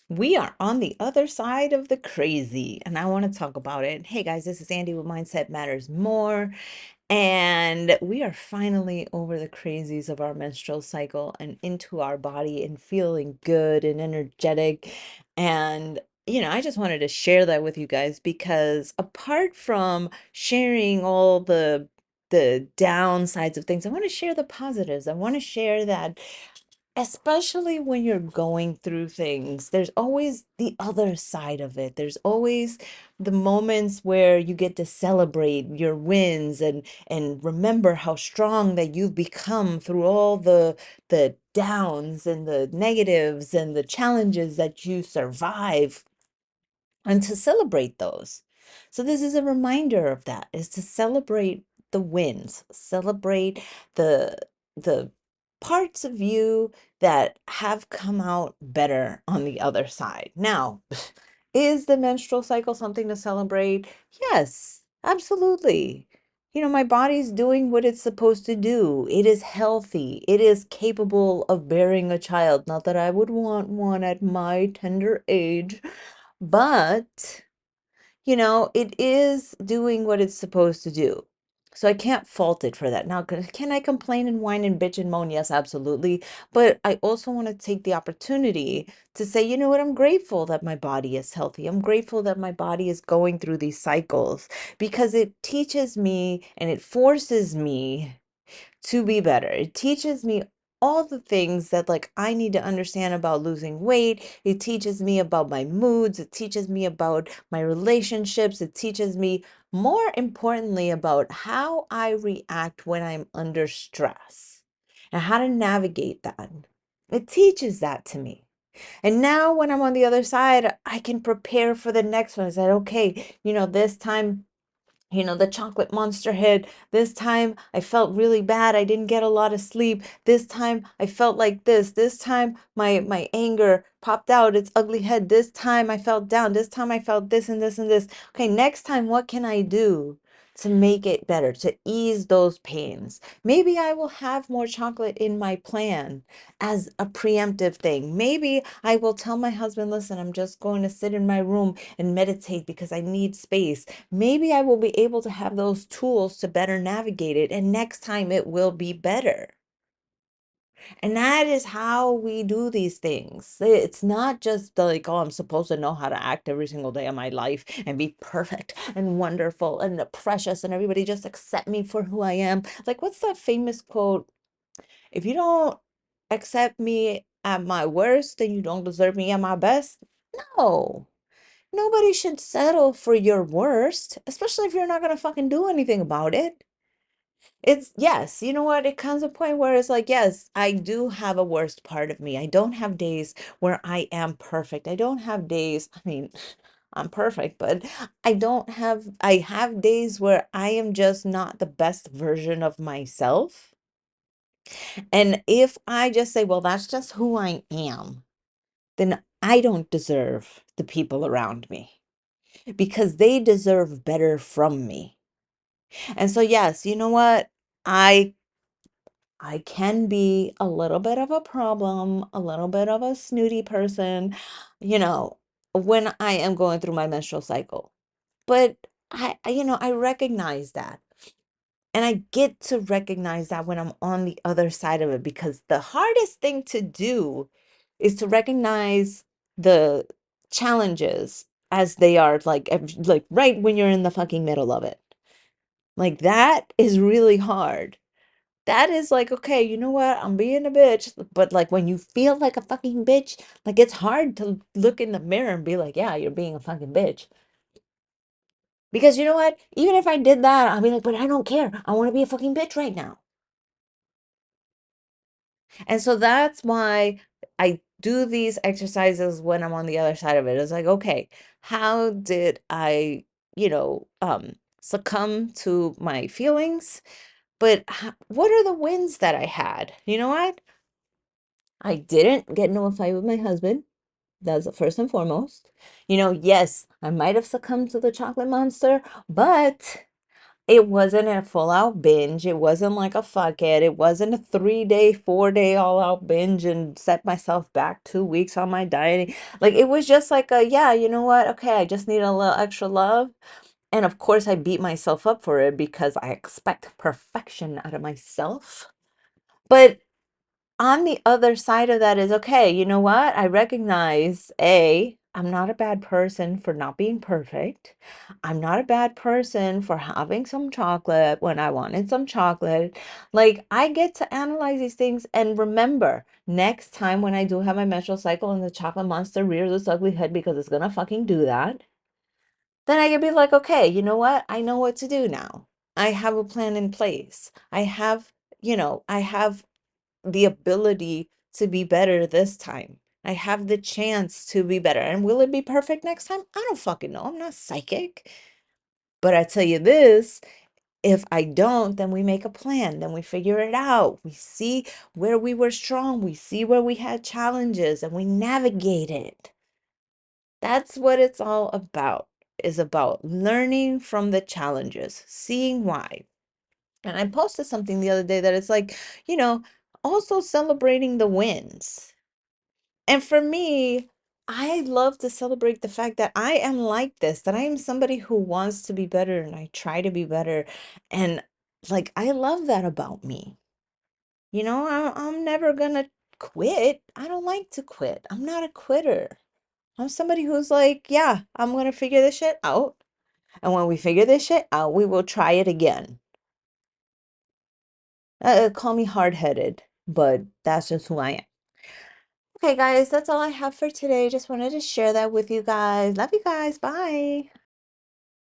We are on the other side of the crazy, and I want to talk about it. Hey guys, this is Andy with Mindset Matters More, and we are finally over the crazies of our menstrual cycle and into our body and feeling good and energetic. And, I just wanted to share that with you guys because apart from sharing all the downsides of things, I want to share the positives. I want to share that especially when you're going through things, there's always the other side of it. There's always the moments where you get to celebrate your wins and remember how strong that you've become through all the downs and the negatives and the challenges that you survive and to celebrate those. So this is a reminder of that, is to celebrate the wins, celebrate the the parts of you that have come out better on the other side. Now, is the menstrual cycle something to celebrate? Yes, absolutely. My body's doing what it's supposed to do. It is healthy. It is capable of bearing a child. Not that I would want one at my tender age, but, it is doing what it's supposed to do. So I can't fault it for that. Now, can I complain and whine and bitch and moan? Yes, absolutely. But I also want to take the opportunity to say, you know what? I'm grateful that my body is healthy. I'm grateful that my body is going through these cycles because it teaches me and it forces me to be better. It teaches me all the things that like I need to understand about losing weight. It teaches me about my moods. It teaches me about my relationships. It teaches me more importantly about how I react when I'm under stress and how to navigate that. It teaches that to me. And now when I'm on the other side, I can prepare for the next one. I said, okay, this time the chocolate monster hit. This time I felt really bad. I didn't get a lot of sleep. This time I felt like this. This time my anger popped out its ugly head. This time I felt down. This time I felt this and this and this. Okay, next time what can I do to make it better, to ease those pains? Maybe I will have more chocolate in my plan as a preemptive thing. Maybe I will tell my husband, listen, I'm just going to sit in my room and meditate because I need space. Maybe I will be able to have those tools to better navigate it, and next time it will be better. And that is how we do these things. It's not just like, oh, I'm supposed to know how to act every single day of my life and be perfect and wonderful and precious and everybody just accept me for who I am. Like, what's that famous quote? If you don't accept me at my worst, then you don't deserve me at my best. No. Nobody should settle for your worst, especially if you're not gonna fucking do anything about it. It's yes, you know what? It comes a point where it's like, yes, I do have a worst part of me. I don't have days where I am perfect. I don't have days, I mean, I'm perfect, but I have days where I am just not the best version of myself. And if I just say, well, that's just who I am, then I don't deserve the people around me because they deserve better from me. And so, yes, you know what? I I can be a little bit of a problem, a little bit of a snooty person, you know, when I am going through my menstrual cycle. But I recognize that. And I get to recognize that when I'm on the other side of it because the hardest thing to do is to recognize the challenges as they are like right when you're in the fucking middle of it. Like that is really hard. That is like, okay, you know what? I'm being a bitch. But like when you feel like a fucking bitch, like it's hard to look in the mirror and be like, yeah, you're being a fucking bitch. Because you know what? Even if I did that, I'll be like, but I don't care. I want to be a fucking bitch right now. And so that's why I do these exercises when I'm on the other side of it. It's like, okay, how did I, succumb to my feelings? But what are the wins that I had? You know what? I didn't get into a fight with my husband. That's the first and foremost. Yes, I might have succumbed to the chocolate monster, but It wasn't a full out binge. It wasn't like a fuck it. It wasn't a 3 day, 4 day all out binge and set myself back 2 weeks on my dieting. Like it was just like a, yeah, you know what? Okay, I just need a little extra love. And of course, I beat myself up for it because I expect perfection out of myself. But on the other side of that is okay, you know what? I recognize I'm not a bad person for not being perfect. I'm not a bad person for having some chocolate when I wanted some chocolate. Like, I get to analyze these things and remember next time when I do have my menstrual cycle and the chocolate monster rears its ugly head because it's gonna fucking do that, then I can be like, okay, you know what? I know what to do now. I have a plan in place. I have the ability to be better this time. I have the chance to be better. And will it be perfect next time? I don't fucking know. I'm not psychic. But I tell you this, if I don't, then we make a plan. Then we figure it out. We see where we were strong. We see where we had challenges and we navigate it. That's what it's all about. Is about learning from the challenges, seeing why. And I posted something the other day that it's like, you know, also celebrating the wins. And for me, I love to celebrate the fact that I am like this, that I am somebody who wants to be better and I try to be better. And like, I love that about me. I'm never gonna quit. I don't like to quit. I'm not a quitter. I'm somebody who's like, yeah, I'm gonna figure this shit out. And when we figure this shit out, we will try it again. Call me hard-headed, but that's just who I am. Okay, guys, that's all I have for today. Just wanted to share that with you guys. Love you guys. Bye.